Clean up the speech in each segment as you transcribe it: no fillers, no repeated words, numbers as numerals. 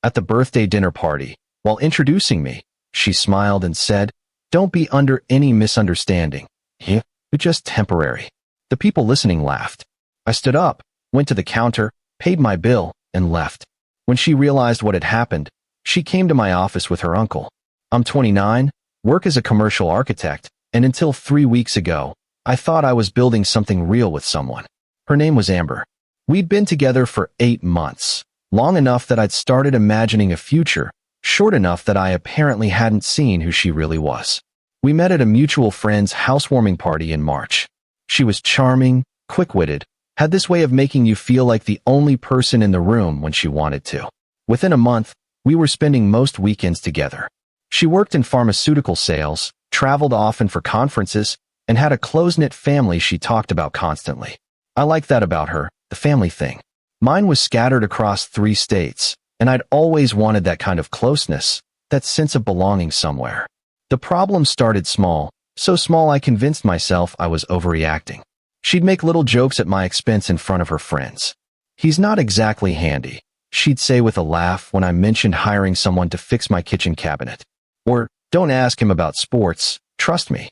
at the birthday dinner party. While introducing me, she smiled and said, "Don't be under any misunderstanding. You're just temporary." The people listening laughed. I stood up, went to the counter, paid my bill, and left. When she realized what had happened, she came to my office with her uncle. "I'm 29, work as a commercial architect, and until 3 weeks ago, I thought I was building something real with someone." Her name was Amber. We'd been together for 8 months, long enough that I'd started imagining a future, short enough that I apparently hadn't seen who she really was. We met at a mutual friend's housewarming party in March. She was charming, quick-witted, had this way of making you feel like the only person in the room when she wanted to. Within a month, we were spending most weekends together. She worked in pharmaceutical sales, traveled often for conferences, and had a close-knit family she talked about constantly. I liked that about her, the family thing. Mine was scattered across 3 states, and I'd always wanted that kind of closeness, that sense of belonging somewhere. The problem started small, so small I convinced myself I was overreacting. She'd make little jokes at my expense in front of her friends. "He's not exactly handy," she'd say with a laugh when I mentioned hiring someone to fix my kitchen cabinet. Or, "Don't ask him about sports, trust me."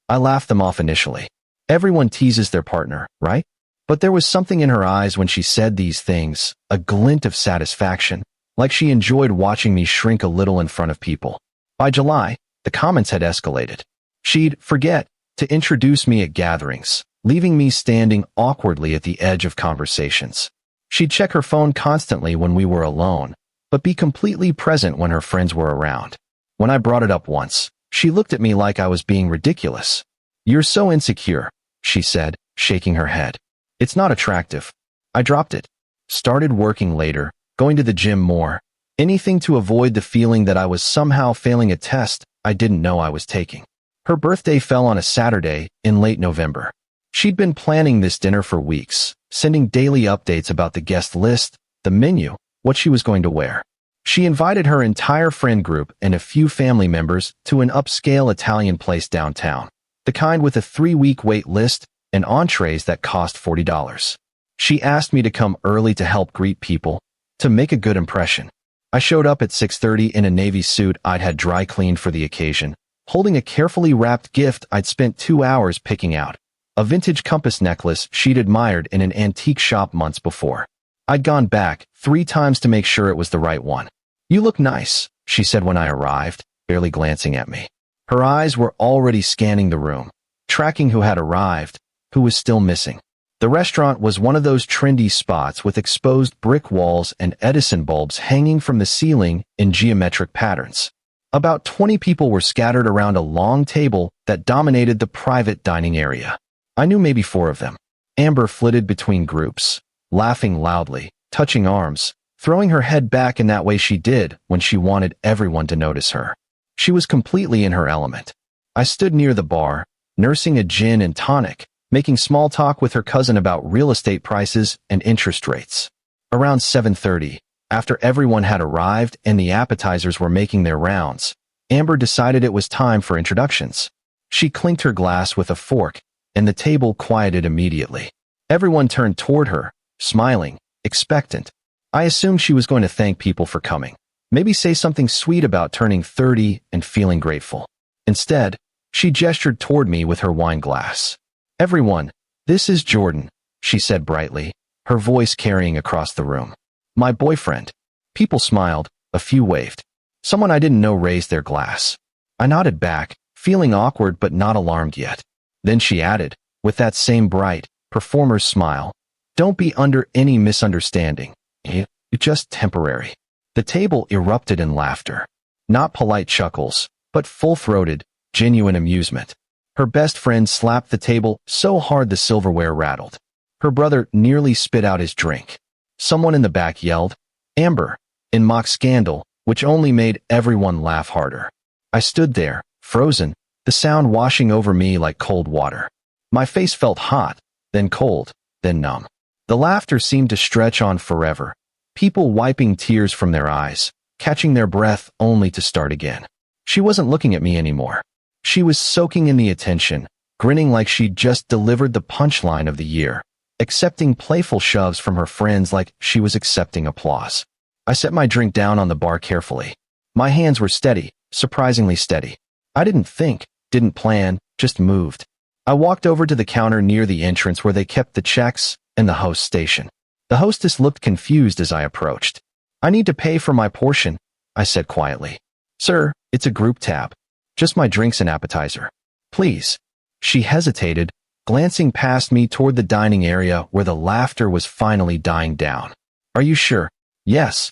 I laughed them off initially. Everyone teases their partner, right? But there was something in her eyes when she said these things, a glint of satisfaction, like she enjoyed watching me shrink a little in front of people. By July, the comments had escalated. She'd forget to introduce me at gatherings, leaving me standing awkwardly at the edge of conversations. She'd check her phone constantly when we were alone, but be completely present when her friends were around. When I brought it up once, she looked at me like I was being ridiculous. "You're so insecure," she said, shaking her head. "It's not attractive." I dropped it. Started working later, going to the gym more, anything to avoid the feeling that I was somehow failing a test I didn't know I was taking. Her birthday fell on a Saturday in late November. She'd been planning this dinner for weeks, sending daily updates about the guest list, the menu, what she was going to wear. She invited her entire friend group and a few family members to an upscale Italian place downtown, the kind with a 3-week wait list and entrees that cost $40. She asked me to come early to help greet people, to make a good impression. I showed up at 6:30 in a navy suit I'd had dry cleaned for the occasion, holding a carefully wrapped gift I'd spent 2 hours picking out, a vintage compass necklace she'd admired in an antique shop months before. I'd gone back 3 times to make sure it was the right one. "You look nice," she said when I arrived, barely glancing at me. Her eyes were already scanning the room, tracking who had arrived, who was still missing. The restaurant was one of those trendy spots with exposed brick walls and Edison bulbs hanging from the ceiling in geometric patterns. About 20 people were scattered around a long table that dominated the private dining area. I knew maybe 4 of them. Amber flitted between groups, laughing loudly, touching arms, throwing her head back in that way she did when she wanted everyone to notice her. She was completely in her element. I stood near the bar, nursing a gin and tonic, making small talk with her cousin about real estate prices and interest rates. Around 7:30, after everyone had arrived and the appetizers were making their rounds, Amber decided it was time for introductions. She clinked her glass with a fork, and the table quieted immediately. Everyone turned toward her, smiling, expectant. I assumed she was going to thank people for coming, maybe say something sweet about turning 30 and feeling grateful. Instead, she gestured toward me with her wine glass. "Everyone, this is Jordan," she said brightly, her voice carrying across the room. "My boyfriend." People smiled, a few waved. Someone I didn't know raised their glass. I nodded back, feeling awkward but not alarmed yet. Then she added, with that same bright, performer's smile, "Don't be under any misunderstanding. You're just temporary." The table erupted in laughter. Not polite chuckles, but full-throated, genuine amusement. Her best friend slapped the table so hard the silverware rattled. Her brother nearly spit out his drink. Someone in the back yelled, "Amber," in mock scandal, which only made everyone laugh harder. I stood there, frozen, the sound washing over me like cold water. My face felt hot, then cold, then numb. The laughter seemed to stretch on forever, people wiping tears from their eyes, catching their breath only to start again. She wasn't looking at me anymore. She was soaking in the attention, grinning like she'd just delivered the punchline of the year, accepting playful shoves from her friends like she was accepting applause. I set my drink down on the bar carefully. My hands were steady, surprisingly steady. I didn't think, didn't plan, just moved. I walked over to the counter near the entrance where they kept the checks and the host station. The hostess looked confused as I approached. "I need to pay for my portion," I said quietly. "Sir, it's a group tab. Just my drinks and appetizer. Please." She hesitated, glancing past me toward the dining area where the laughter was finally dying down. "Are you sure?" "Yes."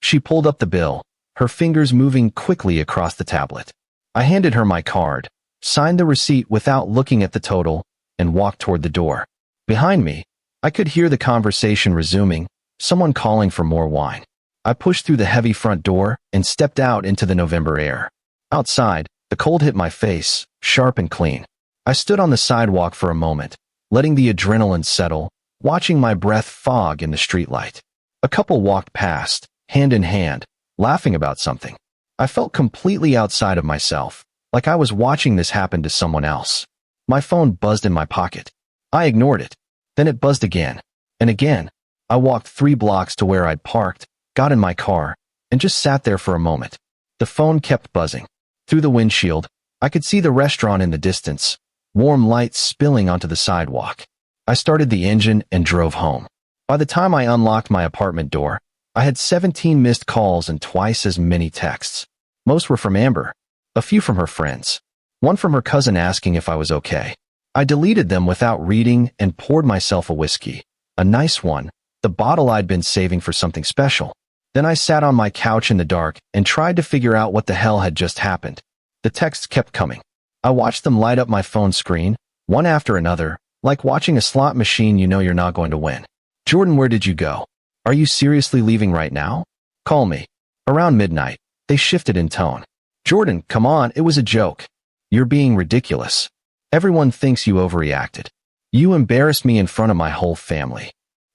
She pulled up the bill, her fingers moving quickly across the tablet. I handed her my card, signed the receipt without looking at the total, and walked toward the door. Behind me, I could hear the conversation resuming, someone calling for more wine. I pushed through the heavy front door and stepped out into the November air. Outside, the cold hit my face, sharp and clean. I stood on the sidewalk for a moment, letting the adrenaline settle, watching my breath fog in the streetlight. A couple walked past, hand in hand, laughing about something. I felt completely outside of myself, like I was watching this happen to someone else. My phone buzzed in my pocket. I ignored it. Then it buzzed again, and again. I walked 3 blocks to where I'd parked, got in my car, and just sat there for a moment. The phone kept buzzing. Through the windshield, I could see the restaurant in the distance, warm light spilling onto the sidewalk. I started the engine and drove home. By the time I unlocked my apartment door, I had 17 missed calls and twice as many texts. Most were from Amber, a few from her friends, one from her cousin asking if I was okay. I deleted them without reading and poured myself a whiskey, a nice one, the bottle I'd been saving for something special. Then I sat on my couch in the dark and tried to figure out what the hell had just happened. The texts kept coming. I watched them light up my phone screen, one after another, like watching a slot machine you know you're not going to win. "Jordan, where did you go? Are you seriously leaving right now? Call me." Around midnight, they shifted in tone. "Jordan, come on, it was a joke. You're being ridiculous. Everyone thinks you overreacted. You embarrassed me in front of my whole family."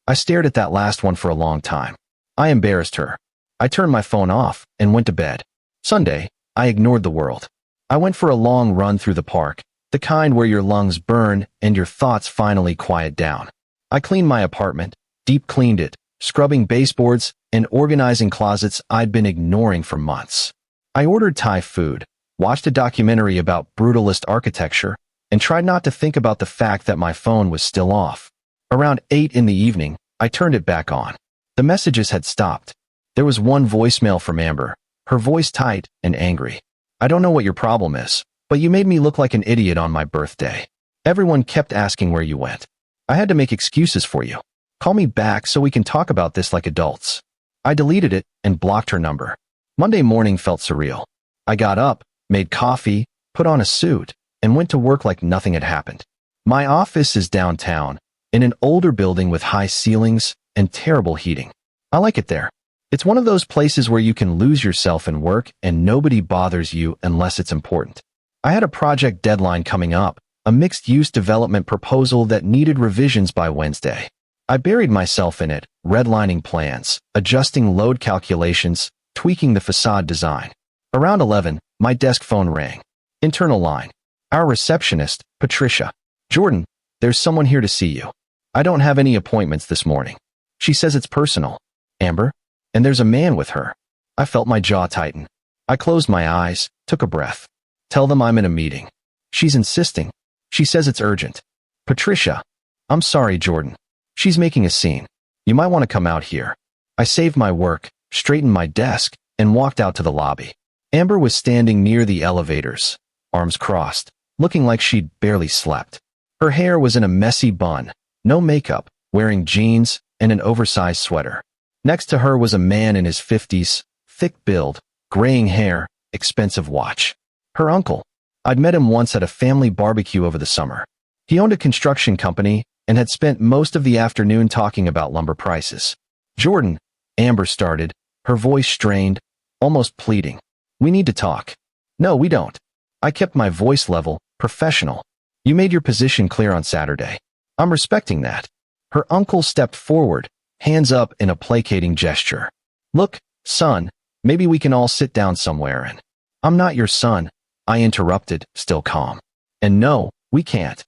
I stared at that last one for a long time. I embarrassed her. I turned my phone off and went to bed. Sunday, I ignored the world. I went for a long run through the park, the kind where your lungs burn and your thoughts finally quiet down. I cleaned my apartment, deep cleaned it, scrubbing baseboards and organizing closets I'd been ignoring for months. I ordered Thai food, watched a documentary about brutalist architecture, and tried not to think about the fact that my phone was still off. Around 8 in the evening, I turned it back on. The messages had stopped. There was one voicemail from Amber, her voice tight and angry. "I don't know what your problem is, but you made me look like an idiot on my birthday. Everyone kept asking where you went. I had to make excuses for you. Call me back so we can talk about this like adults." I deleted it and blocked her number. Monday morning felt surreal. I got up, made coffee, put on a suit, and went to work like nothing had happened. My office is downtown, in an older building with high ceilings and terrible heating. I like it there. It's one of those places where you can lose yourself in work and nobody bothers you unless it's important. I had a project deadline coming up, a mixed-use development proposal that needed revisions by Wednesday. I buried myself in it, redlining plans, adjusting load calculations, tweaking the facade design. Around 11, my desk phone rang. Internal line. Our receptionist, Patricia. "Jordan, there's someone here to see you. I don't have any appointments this morning. She says it's personal." "Amber?" "And there's a man with her." I felt my jaw tighten. I closed my eyes, took a breath. "Tell them I'm in a meeting." "She's insisting. She says it's urgent." "Patricia." "I'm sorry, Jordan. She's making a scene. You might want to come out here." I saved my work, straightened my desk, and walked out to the lobby. Amber was standing near the elevators, arms crossed, looking like she'd barely slept. Her hair was in a messy bun, no makeup, wearing jeans and an oversized sweater. Next to her was a man in his 50s, thick build, graying hair, expensive watch. Her uncle. I'd met him once at a family barbecue over the summer. He owned a construction company and had spent most of the afternoon talking about lumber prices. "Jordan," Amber started, her voice strained, almost pleading. "We need to talk." "No, we don't." I kept my voice level, professional. "You made your position clear on Saturday. I'm respecting that." Her uncle stepped forward, hands up in a placating gesture. "Look, son, maybe we can all sit down somewhere and—" "I'm not your son," I interrupted, still calm. "And no, we can't."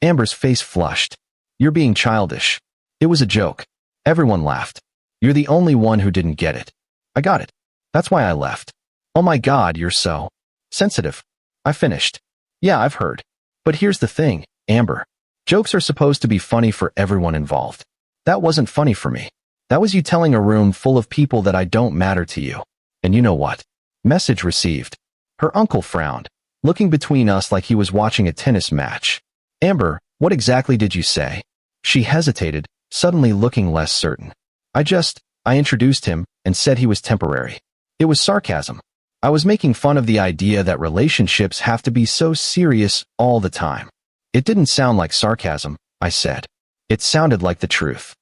Amber's face flushed. "You're being childish. It was a joke." Everyone laughed. "You're the only one who didn't get it." I got it. That's why I left. Oh my God, you're so sensitive. I finished. Yeah, I've heard. But here's the thing, Amber. Jokes are supposed to be funny for everyone involved. That wasn't funny for me. That was you telling a room full of people that I don't matter to you. And you know what? Message received. Her uncle frowned, looking between us like he was watching a tennis match. Amber, what exactly did you say? She hesitated, suddenly looking less certain. I introduced him and said he was temporary. It was sarcasm. I was making fun of the idea that relationships have to be so serious all the time. It didn't sound like sarcasm, I said. It sounded like the truth.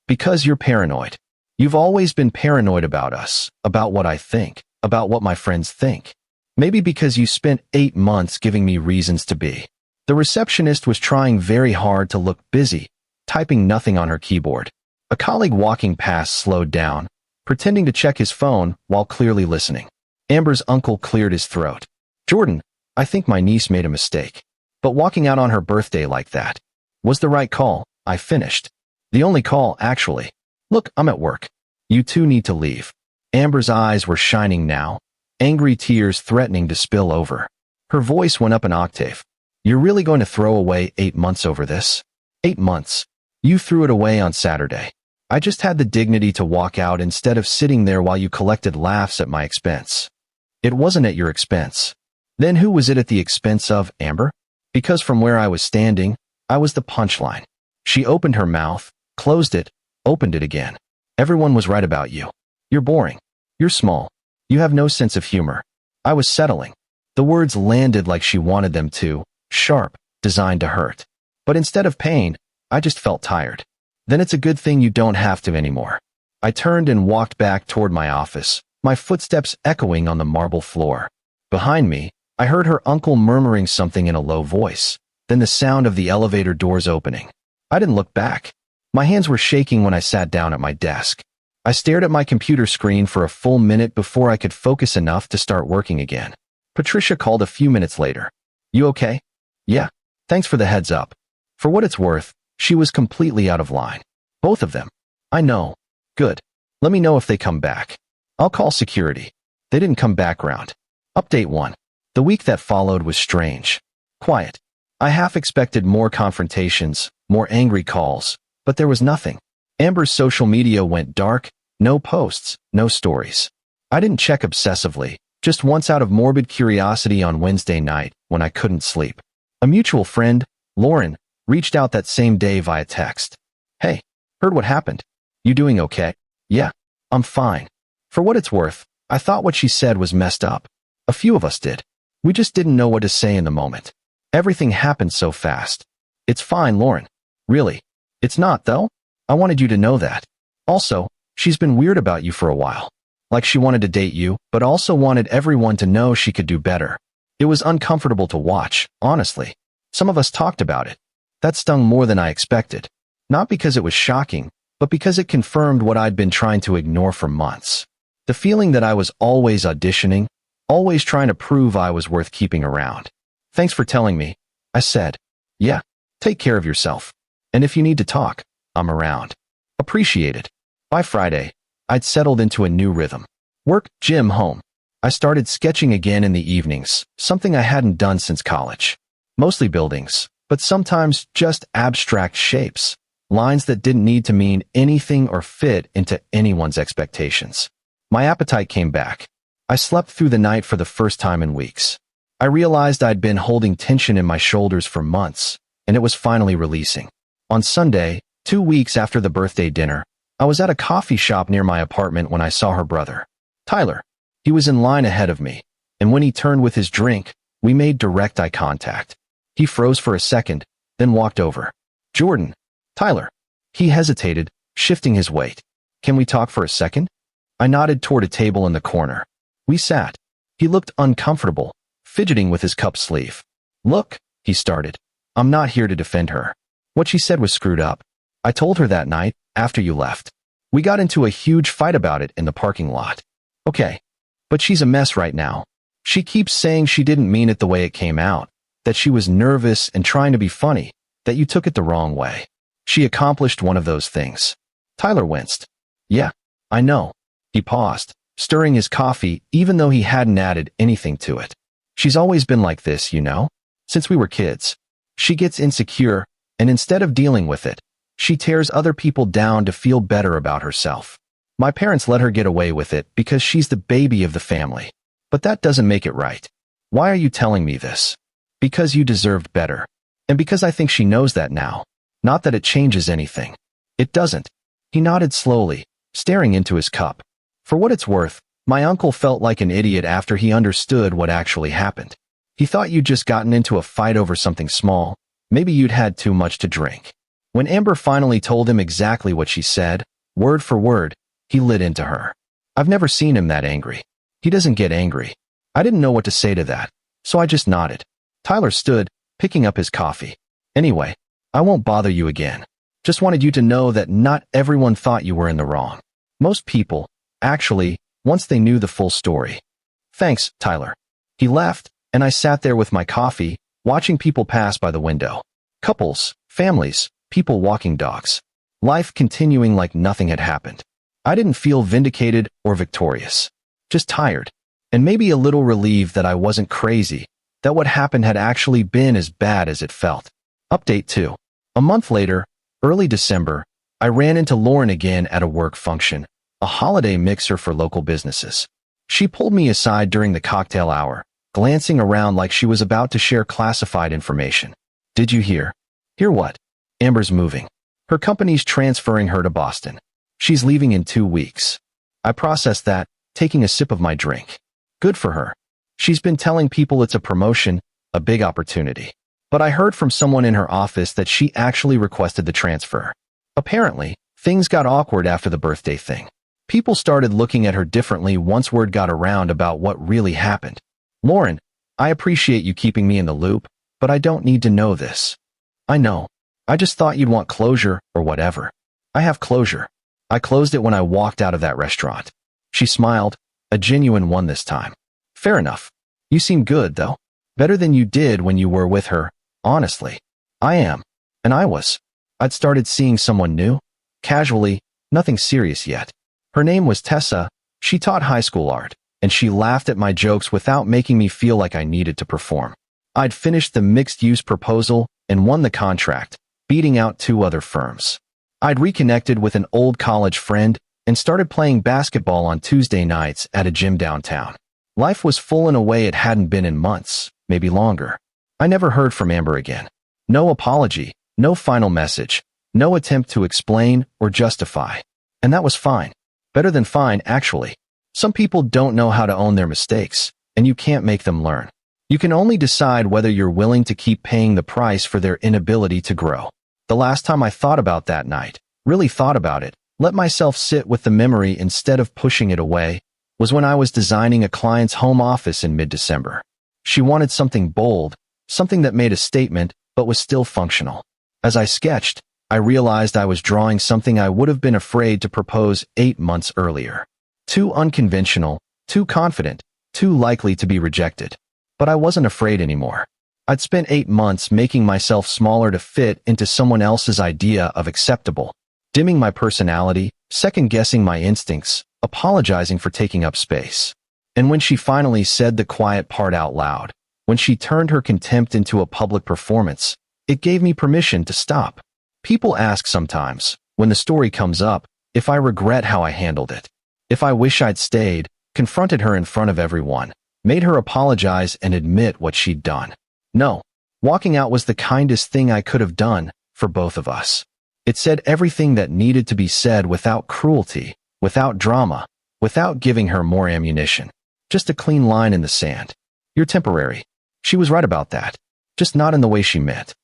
Because you're paranoid. You've always been paranoid about us, about what I think, about what my friends think. Maybe because you spent 8 months giving me reasons to be. The receptionist was trying very hard to look busy, typing nothing on her keyboard. A colleague walking past slowed down, pretending to check his phone while clearly listening. Amber's uncle cleared his throat. Jordan, I think my niece made a mistake. But walking out on her birthday like that was the right call, I finished. The only call, actually. Look, I'm at work. You two need to leave. Amber's eyes were shining now, angry tears threatening to spill over. Her voice went up an octave. You're really going to throw away 8 months over this? 8 months. You threw it away on Saturday. I just had the dignity to walk out instead of sitting there while you collected laughs at my expense. It wasn't at your expense. Then who was it at the expense of, Amber? Because from where I was standing, I was the punchline. She opened her mouth, closed it, opened it again. Everyone was right about you. You're boring. You're small. You have no sense of humor. I was settling. The words landed like she wanted them to, sharp, designed to hurt. But instead of pain, I just felt tired. Then it's a good thing you don't have to anymore. I turned and walked back toward my office, my footsteps echoing on the marble floor. Behind me, I heard her uncle murmuring something in a low voice, then the sound of the elevator doors opening. I didn't look back. My hands were shaking when I sat down at my desk. I stared at my computer screen for a full minute before I could focus enough to start working again. Patricia called a few minutes later. You okay? Yeah. Thanks for the heads up. For what it's worth, she was completely out of line. Both of them. I know. Good. Let me know if they come back. I'll call security. They didn't come back round. Update 1. The week that followed was strange. Quiet. I half expected more confrontations, more angry calls, but there was nothing. Amber's social media went dark, no posts, no stories. I didn't check obsessively, just once out of morbid curiosity on Wednesday night when I couldn't sleep. A mutual friend, Lauren, reached out that same day via text. Hey, heard what happened. You doing okay? Yeah, I'm fine. For what it's worth, I thought what she said was messed up. A few of us did. We just didn't know what to say in the moment. Everything happened so fast. It's fine, Lauren. Really. It's not, though. I wanted you to know that. Also, she's been weird about you for a while. Like she wanted to date you, but also wanted everyone to know she could do better. It was uncomfortable to watch, honestly. Some of us talked about it. That stung more than I expected. Not because it was shocking, but because it confirmed what I'd been trying to ignore for months. The feeling that I was always auditioning, always trying to prove I was worth keeping around. Thanks for telling me, I said. Yeah, take care of yourself. And if you need to talk, I'm around. Appreciate it. By Friday, I'd settled into a new rhythm. Work, gym, home. I started sketching again in the evenings, something I hadn't done since college. Mostly buildings, but sometimes just abstract shapes, lines that didn't need to mean anything or fit into anyone's expectations. My appetite came back. I slept through the night for the first time in weeks. I realized I'd been holding tension in my shoulders for months, and it was finally releasing. On Sunday, 2 weeks after the birthday dinner, I was at a coffee shop near my apartment when I saw her brother, Tyler. He was in line ahead of me, and when he turned with his drink, we made direct eye contact. He froze for a second, then walked over. Jordan. Tyler. He hesitated, shifting his weight. Can we talk for a second? I nodded toward a table in the corner. We sat. He looked uncomfortable, fidgeting with his cup sleeve. Look, he started. I'm not here to defend her. What she said was screwed up. I told her that night, after you left. We got into a huge fight about it in the parking lot. Okay. But she's a mess right now. She keeps saying she didn't mean it the way it came out, that she was nervous and trying to be funny, that you took it the wrong way. She accomplished one of those things. Tyler winced. Yeah, I know. He paused, stirring his coffee even though he hadn't added anything to it. She's always been like this, you know? Since we were kids. She gets insecure, and instead of dealing with it, she tears other people down to feel better about herself. My parents let her get away with it because she's the baby of the family. But that doesn't make it right. Why are you telling me this? Because you deserved better. And because I think she knows that now. Not that it changes anything. It doesn't. He nodded slowly, staring into his cup. For what it's worth, my uncle felt like an idiot after he understood what actually happened. He thought you'd just gotten into a fight over something small. Maybe you'd had too much to drink. When Amber finally told him exactly what she said, word for word, he lit into her. I've never seen him that angry. He doesn't get angry. I didn't know what to say to that, so I just nodded. Tyler stood, picking up his coffee. Anyway, I won't bother you again. Just wanted you to know that not everyone thought you were in the wrong. Most people, actually, once they knew the full story. Thanks, Tyler. He left, and I sat there with my coffee, watching people pass by the window. Couples, families, people walking dogs. Life continuing like nothing had happened. I didn't feel vindicated or victorious. Just tired. And maybe a little relieved that I wasn't crazy, that what happened had actually been as bad as it felt. Update 2. A month later, early December, I ran into Lauren again at a work function, a holiday mixer for local businesses. She pulled me aside during the cocktail hour, glancing around like she was about to share classified information. Did you hear? Hear what? Amber's moving. Her company's transferring her to Boston. She's leaving in 2 weeks. I processed that, taking a sip of my drink. Good for her. She's been telling people it's a promotion, a big opportunity. But I heard from someone in her office that she actually requested the transfer. Apparently, things got awkward after the birthday thing. People started looking at her differently once word got around about what really happened. Lauren, I appreciate you keeping me in the loop, but I don't need to know this. I know. I just thought you'd want closure or whatever. I have closure. I closed it when I walked out of that restaurant. She smiled, a genuine one this time. Fair enough. You seem good, though. Better than you did when you were with her, honestly. I am. And I was. I'd started seeing someone new. Casually, nothing serious yet. Her name was Tessa. She taught high school art, and she laughed at my jokes without making me feel like I needed to perform. I'd finished the mixed-use proposal and won the contract, beating out 2 other firms. I'd reconnected with an old college friend and started playing basketball on Tuesday nights at a gym downtown. Life was full in a way it hadn't been in months, maybe longer. I never heard from Amber again. No apology, no final message, no attempt to explain or justify. And that was fine. Better than fine, actually. Some people don't know how to own their mistakes, and you can't make them learn. You can only decide whether you're willing to keep paying the price for their inability to grow. The last time I thought about that night, really thought about it, let myself sit with the memory instead of pushing it away, was when I was designing a client's home office in mid-December. She wanted something bold, something that made a statement but was still functional. As I sketched, I realized I was drawing something I would have been afraid to propose 8 months earlier. Too unconventional, too confident, too likely to be rejected. But I wasn't afraid anymore. I'd spent 8 months making myself smaller to fit into someone else's idea of acceptable, dimming my personality, second-guessing my instincts, apologizing for taking up space. And when she finally said the quiet part out loud, when she turned her contempt into a public performance, it gave me permission to stop. People ask sometimes, when the story comes up, if I regret how I handled it. If I wish I'd stayed, confronted her in front of everyone, made her apologize and admit what she'd done. No, walking out was the kindest thing I could have done for both of us. It said everything that needed to be said without cruelty, without drama, without giving her more ammunition. Just a clean line in the sand. You're temporary. She was right about that. Just not in the way she meant.